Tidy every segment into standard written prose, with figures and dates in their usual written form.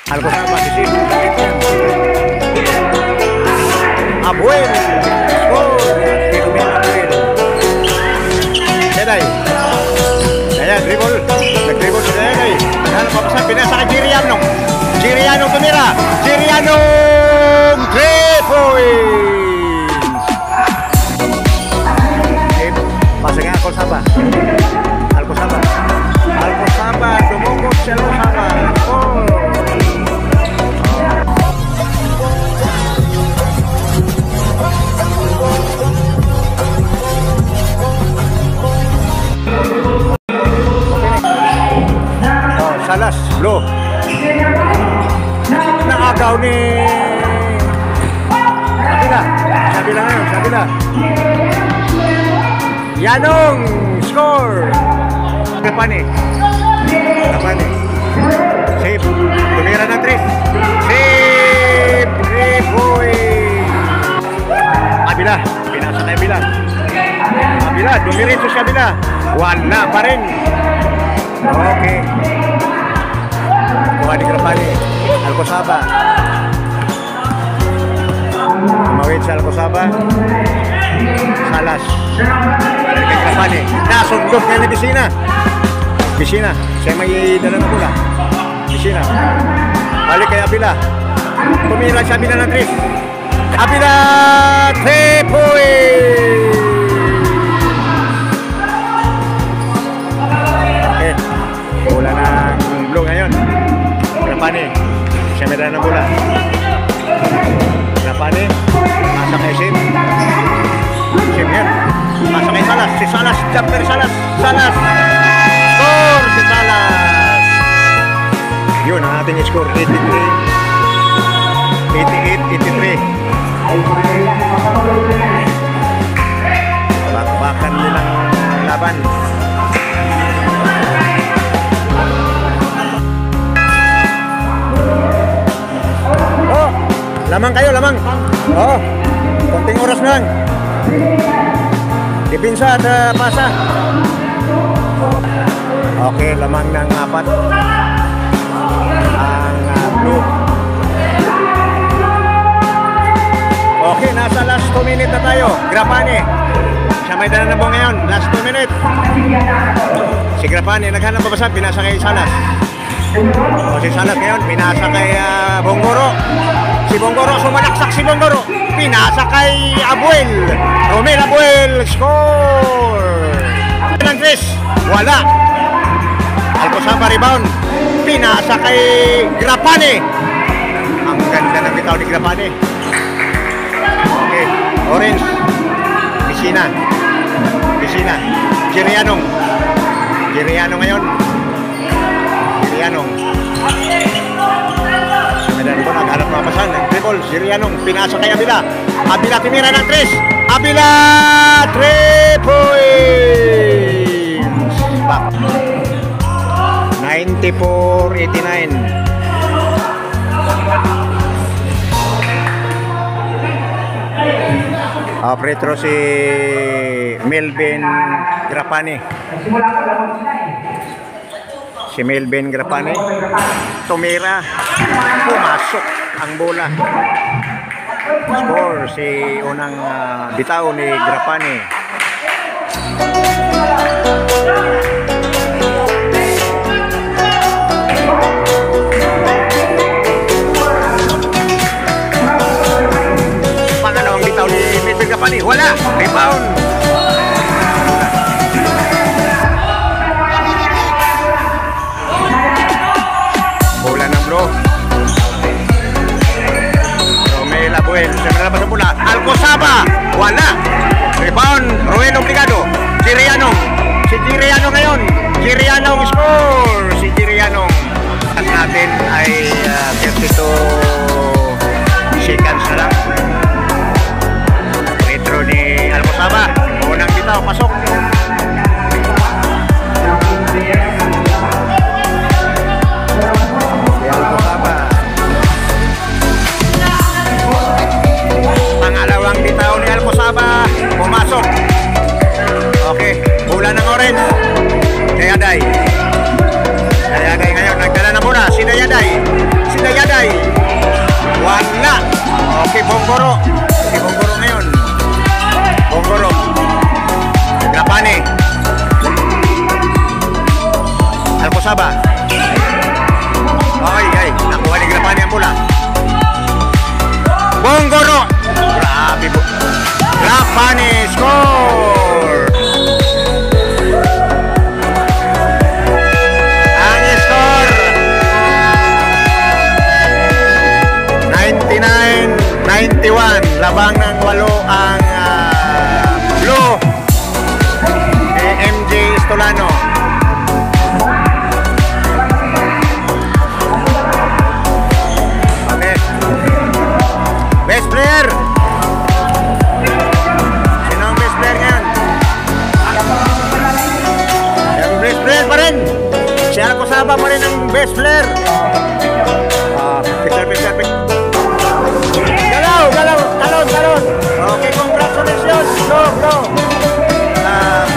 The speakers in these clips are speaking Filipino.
Alcosaba, si Abuel, score, si Ruben Abuel. Deday. Ayan, dribble. Nag-dribble si Deday. Ano papasan, pinasa kay Girianong. Girianong tumira. Girianong 3 points. Pasa nga Alcosaba. Alcosaba. Alcosaba, dumukot si Alcosaba. Salas, blue. Nakagaw ni Sabila ngayon, Sabila. Yanong score. Kapani. Save. Tumira ng 3. Save. 3 points. Abila. Pinasa na Abila. Abila. Dumiretso si Abila. Wala pa rin. Okay. Kuha ni Grapani. Alcosaba. Mawid sa Alcosaba. Salas. Balik kay Grapani. Nasundot nga ni Bisina. Bisina. Siya may dala na pula. Bisina. Balik kay Abila. Tumira si Abila ng 3. Abila 3 points. Okay. Bola ng blue ngayon. Grapani. Siya may dala ng bola. Grapani. Masa kay Sim. Sim yan. Masa kay Salas. Si Salas. Jumper Salas. Salas. Score si Salas. Yun ang ating score. 83. 88-83. Bakbakan nilang laban. Oh, lamang kayo, lamang. Oh, konting oras na lang. Dipinsa at pasa. Okay, lamang ng 4. Ang blue. Okay, nasa last 2 minutes na tayo. Grapani. Siya may dala na po ngayon. Last 2 minutes. Si Grapani, naghanap pa ba sa pinasa kay Salas? O si Salas ngayon, pinasa kay Bonggoro. Si Bonggoro, sumalaksak si Bonggoro. Pinasa kay Abuel. Romel Abuel, score! Ng Chris, wala. Alcosaba rebound. Pinasa kay Grapani. Ang ganda ng bitaw ni Grapani. Okay, orange. Bisina. Girianong. Girianong ngayon. Girianong. Medan ko naghanap na pasan. Dribble. Girianong. Pinasa kay Abila. Abila timira ng 3. Abila 3 points. Back. 94-89. Pretro si Melvin Grapani. Si Melvin Grapani. Tumira. Pumasok ang bola. Score si unang bitaw ni Grapani. Pangalawang bitaw ni Melvin Grapani. Wala. Rebound. Bola ng bro. Romel Abuel. Siyempre na sa bola. Alcosaba. Wala. Rebound. Ruel Obligado. Girianong. Si Girianong ngayon. Girianong score. Si Girianong. At natin ay 32 seconds na lang. Retro ni Alcosaba. Unang bitaw. Pasok. Pangalawang bitaw ni Alcosaba. Pumasok. Okay. Bola ng orange. Dayaday. Dayaday ngayon. Nagdala na muna. Si Dayaday. Si Dayaday. Saba. Okay, guys. Nakuha ni Grapani ang bola. Bonggoro. Grabe po. Grapani score. Ang score 99-91. Labang ng 8 ang Blue MJ Estolano. Okay. Best player. Sino ang best player ngayon? Yung best player pa rin. Si Arco Saba pa rin ang best player. Perfect. Talon. Okay, congratulations.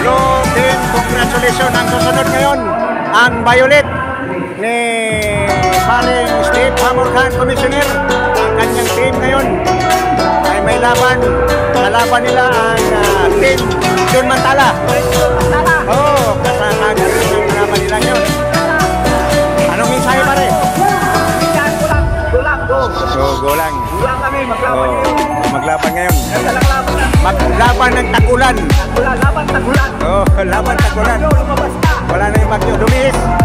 Blue team, congratulations. Ang susunod ngayon, ang Violet ni paring Steve Hamorkan Commissioner. Ang kanyang team ngayon ay may laban. Kalaban nila ang team John Mantala. Kasama ang laban nila ngayon. Anong mensahe pare? Go lang. Ulang kami, maglaban ngayon. Maglaban ngayon. Laban na. Maglaban ng tagulan. Laban tagulan. Laban tagulan. Lumabas na. Wala na yung bagyo. Lumihis.